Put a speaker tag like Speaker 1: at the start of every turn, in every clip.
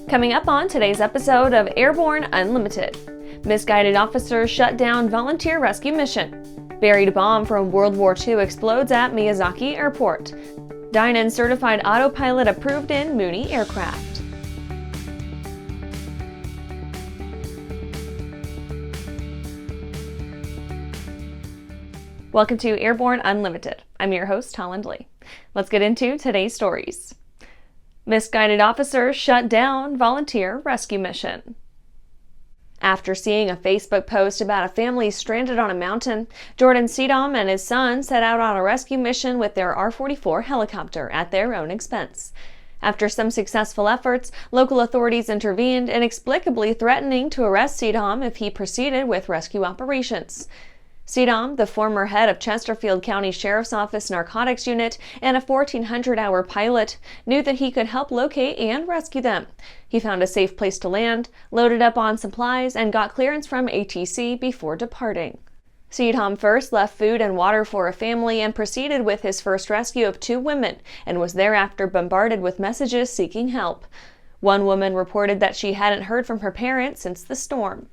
Speaker 1: Coming up on today's episode of Airborne Unlimited. Misguided officers shut down volunteer rescue mission. Buried bomb from World War II explodes at Miyazaki Airport. Dynon certified autopilot approved in Mooney aircraft. Welcome to Airborne Unlimited. I'm your host, Holland Lee. Let's get into today's stories. Misguided officers shut down volunteer rescue mission. After seeing a Facebook post about a family stranded on a mountain, Jordan Sedom and his son set out on a rescue mission with their R-44 helicopter at their own expense. After some successful efforts, local authorities intervened, inexplicably threatening to arrest Sedom if he proceeded with rescue operations. Sedom, the former head of Chesterfield County Sheriff's Office Narcotics Unit and a 1,400-hour pilot, knew that he could help locate and rescue them. He found a safe place to land, loaded up on supplies, and got clearance from ATC before departing. Sedom first left food and water for a family and proceeded with his first rescue of 2 women, and was thereafter bombarded with messages seeking help. One woman reported that she hadn't heard from her parents since the storm.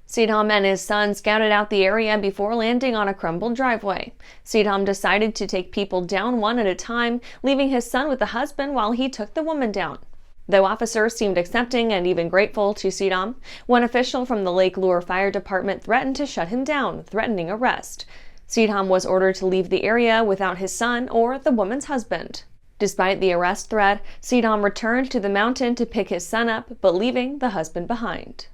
Speaker 1: Sedom and his son scouted out the area before landing on a crumbled driveway. Sedom decided to take people down one at a time, leaving his son with the husband while he took the woman down. Though officers seemed accepting and even grateful to Sedom, one official from the Lake Lure Fire Department threatened to shut him down, threatening arrest. Sedom was ordered to leave the area without his son or the woman's husband. Despite the arrest threat, Sedom returned to the mountain to pick his son up, but leaving the husband behind.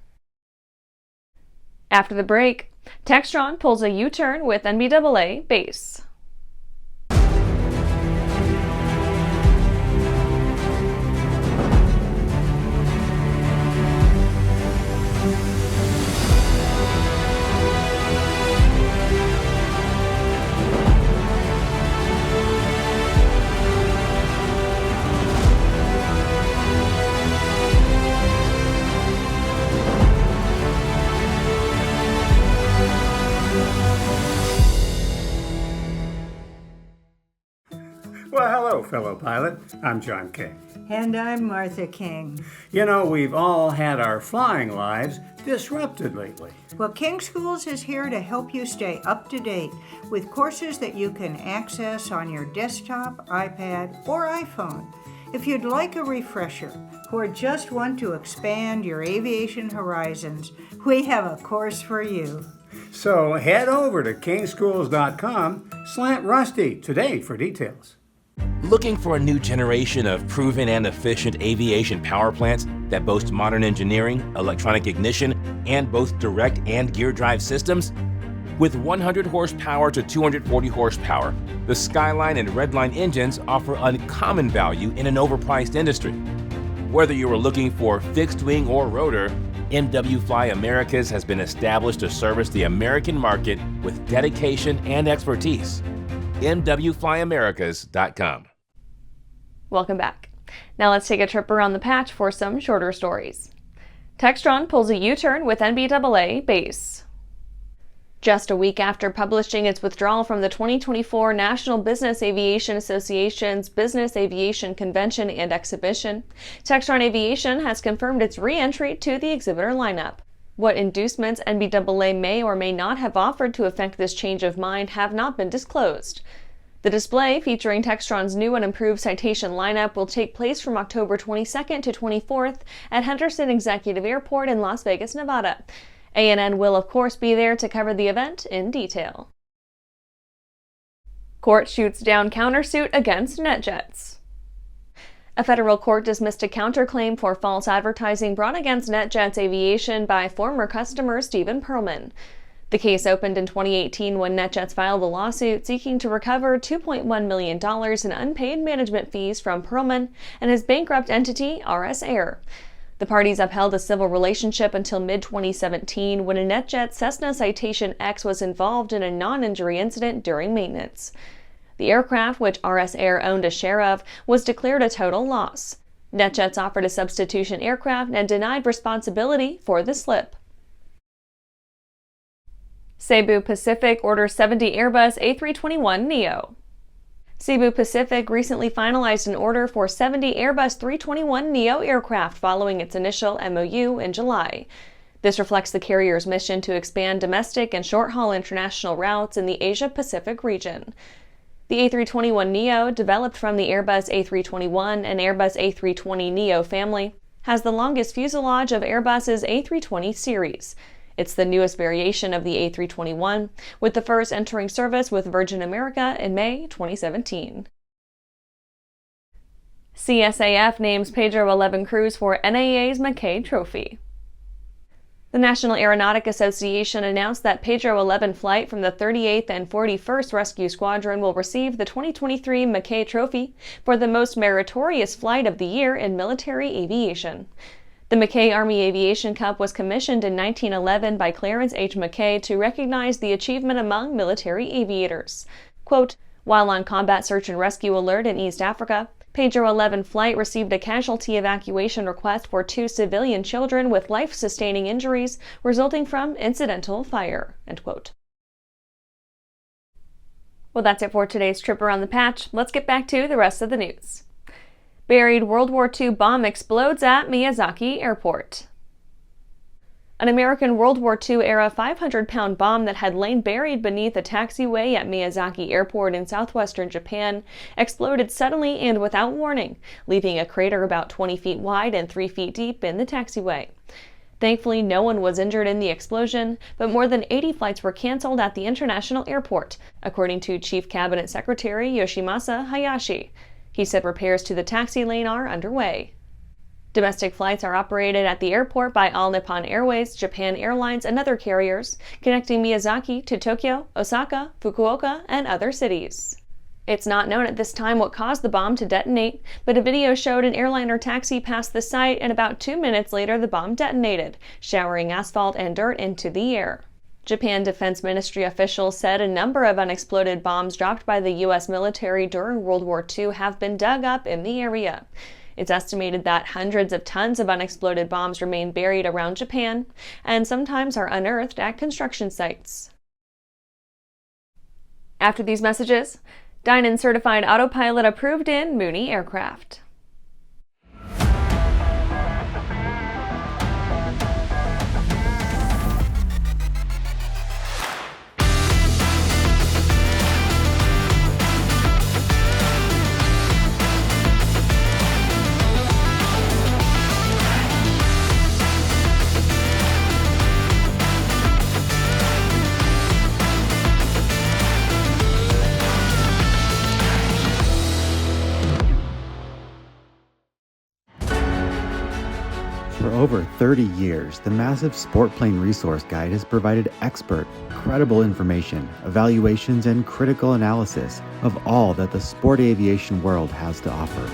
Speaker 1: After the break, Textron pulls a U-turn with NBAA-BACE.
Speaker 2: Well, hello, fellow pilot. I'm John King.
Speaker 3: And I'm Martha King.
Speaker 2: You know, we've all had our flying lives disrupted lately.
Speaker 3: Well, King Schools is here to help you stay up to date with courses that you can access on your desktop, iPad, or iPhone. If you'd like a refresher or just want to expand your aviation horizons, we have a course for you.
Speaker 2: So head over to kingschools.com/rusty today for details.
Speaker 4: Looking for a new generation of proven and efficient aviation power plants that boast modern engineering, electronic ignition, and both direct and gear drive systems? With 100 horsepower to 240 horsepower, the Skyline and Redline engines offer uncommon value in an overpriced industry. Whether you are looking for fixed wing or rotor, MWFly Americas has been established to service the American market with dedication and expertise. MWFlyAmericas.com.
Speaker 1: Welcome back. Now let's take a trip around the patch for some shorter stories. Textron pulls a U-turn with NBAA-BACE. Just a week after publishing its withdrawal from the 2024 National Business Aviation Association's Business Aviation Convention and Exhibition, Textron Aviation has confirmed its re-entry to the exhibitor lineup. What inducements NBAA may or may not have offered to effect this change of mind have not been disclosed. The display, featuring Textron's new and improved citation lineup, will take place from October 22nd to 24th at Henderson Executive Airport in Las Vegas, Nevada. ANN will, of course, be there to cover the event in detail. Court shoots down countersuit against NetJets. A federal court dismissed a counterclaim for false advertising brought against NetJets Aviation by former customer Stephen Perlman. The case opened in 2018 when NetJets filed a lawsuit seeking to recover $2.1 million in unpaid management fees from Perlman and his bankrupt entity, RS Air. The parties upheld a civil relationship until mid-2017 when a NetJets Cessna Citation X was involved in a non-injury incident during maintenance. The aircraft, which RS Air owned a share of, was declared a total loss. NetJets offered a substitution aircraft and denied responsibility for the slip. Cebu Pacific orders 70 Airbus A321neo. Cebu Pacific recently finalized an order for 70 Airbus 321neo aircraft following its initial MOU in July. This reflects the carrier's mission to expand domestic and short-haul international routes in the Asia-Pacific region. The A321neo, developed from the Airbus A321 and Airbus A320neo family, has the longest fuselage of Airbus's A320 series. It's the newest variation of the A321, with the first entering service with Virgin America in May 2017. CSAF names Pedro 11 crews for NAA's McKay Trophy. The National Aeronautic Association announced that Pedro 11 flight from the 38th and 41st Rescue Squadron will receive the 2023 McKay Trophy for the most meritorious flight of the year in military aviation. The McKay Army Aviation Cup was commissioned in 1911 by Clarence H. McKay to recognize the achievement among military aviators. Quote, "While on combat search and rescue alert in East Africa, Pedro 11 flight received a casualty evacuation request for 2 civilian children with life-sustaining injuries resulting from incidental fire." End quote. Well, that's it for today's trip around the patch. Let's get back to the rest of the news. Buried World War II bomb explodes at Miyazaki Airport. An American World War II-era 500-pound bomb that had lain buried beneath a taxiway at Miyazaki Airport in southwestern Japan exploded suddenly and without warning, leaving a crater about 20 feet wide and 3 feet deep in the taxiway. Thankfully, no one was injured in the explosion, but more than 80 flights were canceled at the international airport, according to Chief Cabinet Secretary Yoshimasa Hayashi. He said repairs to the taxi lane are underway. Domestic flights are operated at the airport by All Nippon Airways, Japan Airlines, and other carriers, connecting Miyazaki to Tokyo, Osaka, Fukuoka, and other cities. It's not known at this time what caused the bomb to detonate, but a video showed an airliner taxi past the site, and about 2 minutes later the bomb detonated, showering asphalt and dirt into the air. Japan Defense Ministry officials said a number of unexploded bombs dropped by the U.S. military during World War II have been dug up in the area. It's estimated that hundreds of tons of unexploded bombs remain buried around Japan, and sometimes are unearthed at construction sites. After these messages, Dynon certified Autopilot approved in Mooney aircraft.
Speaker 5: For over 30 years, the massive Sport Plane Resource Guide has provided expert, credible information, evaluations, and critical analysis of all that the sport aviation world has to offer.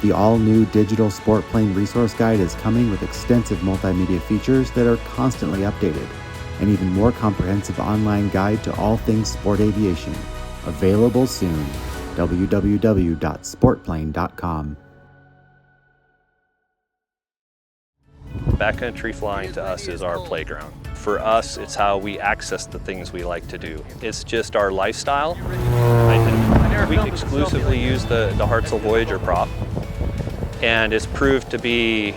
Speaker 5: The all-new digital Sport Plane Resource Guide is coming with extensive multimedia features that are constantly updated, an even more comprehensive online guide to all things sport aviation. Available soon. www.sportplane.com.
Speaker 6: Backcountry flying to us is our playground. For us, it's how we access the things we like to do. It's just our lifestyle. We exclusively use the Hartzell Voyager prop, and it's proved to be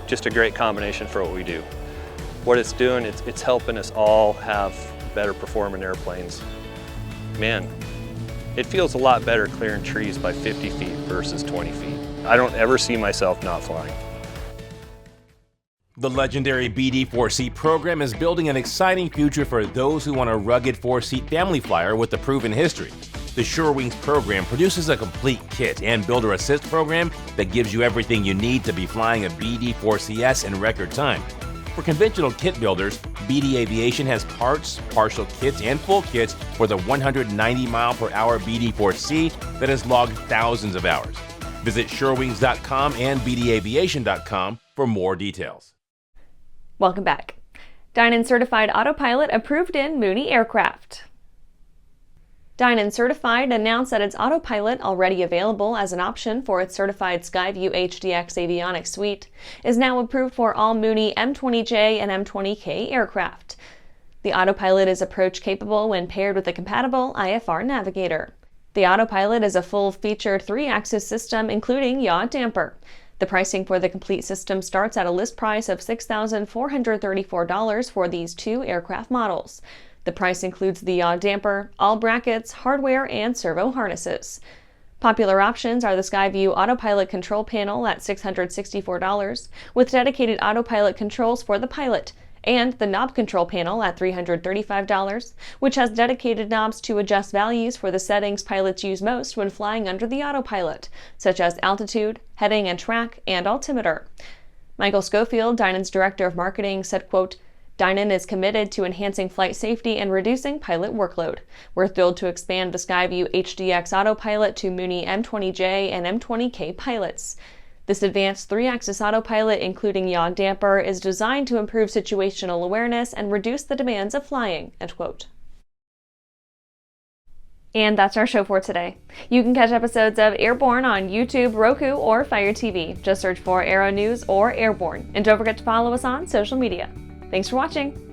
Speaker 6: just a great combination for what we do. What it's doing, it's helping us all have better performing airplanes. Man, it feels a lot better clearing trees by 50 feet versus 20 feet. I don't ever see myself not flying.
Speaker 4: The legendary BD4C program is building an exciting future for those who want a rugged 4-seat family flyer with a proven history. The SureWings program produces a complete kit and builder assist program that gives you everything you need to be flying a BD4CS in record time. For conventional kit builders, BD Aviation has parts, partial kits, and full kits for the 190-mile-per-hour BD4C that has logged thousands of hours. Visit SureWings.com and BDAviation.com for more details.
Speaker 1: Welcome back. Dynon certified Autopilot approved in Mooney aircraft. Dynon Certified announced that its Autopilot, already available as an option for its certified Skyview HDX avionics suite, is now approved for all Mooney M20J and M20K aircraft. The Autopilot is approach capable when paired with a compatible IFR navigator. The Autopilot is a full-featured 3-axis system including yaw damper. The pricing for the complete system starts at a list price of $6,434 for these 2 aircraft models. The price includes the yaw damper, all brackets, hardware, and servo harnesses. Popular options are the Skyview Autopilot control panel at $664, with dedicated autopilot controls for the pilot, and the knob control panel at $335, which has dedicated knobs to adjust values for the settings pilots use most when flying under the autopilot, such as altitude, heading and track, and altimeter. Michael Schofield, Dynon's director of marketing, said, quote, "Dynon is committed to enhancing flight safety and reducing pilot workload. We're thrilled to expand the Skyview HDX Autopilot to Mooney M20J and M20K pilots. This advanced 3-axis autopilot, including yaw damper, is designed to improve situational awareness and reduce the demands of flying," end quote. And that's our show for today. You can catch episodes of Airborne on YouTube, Roku, or Fire TV. Just search for Aero-News or Airborne. And don't forget to follow us on social media. Thanks for watching.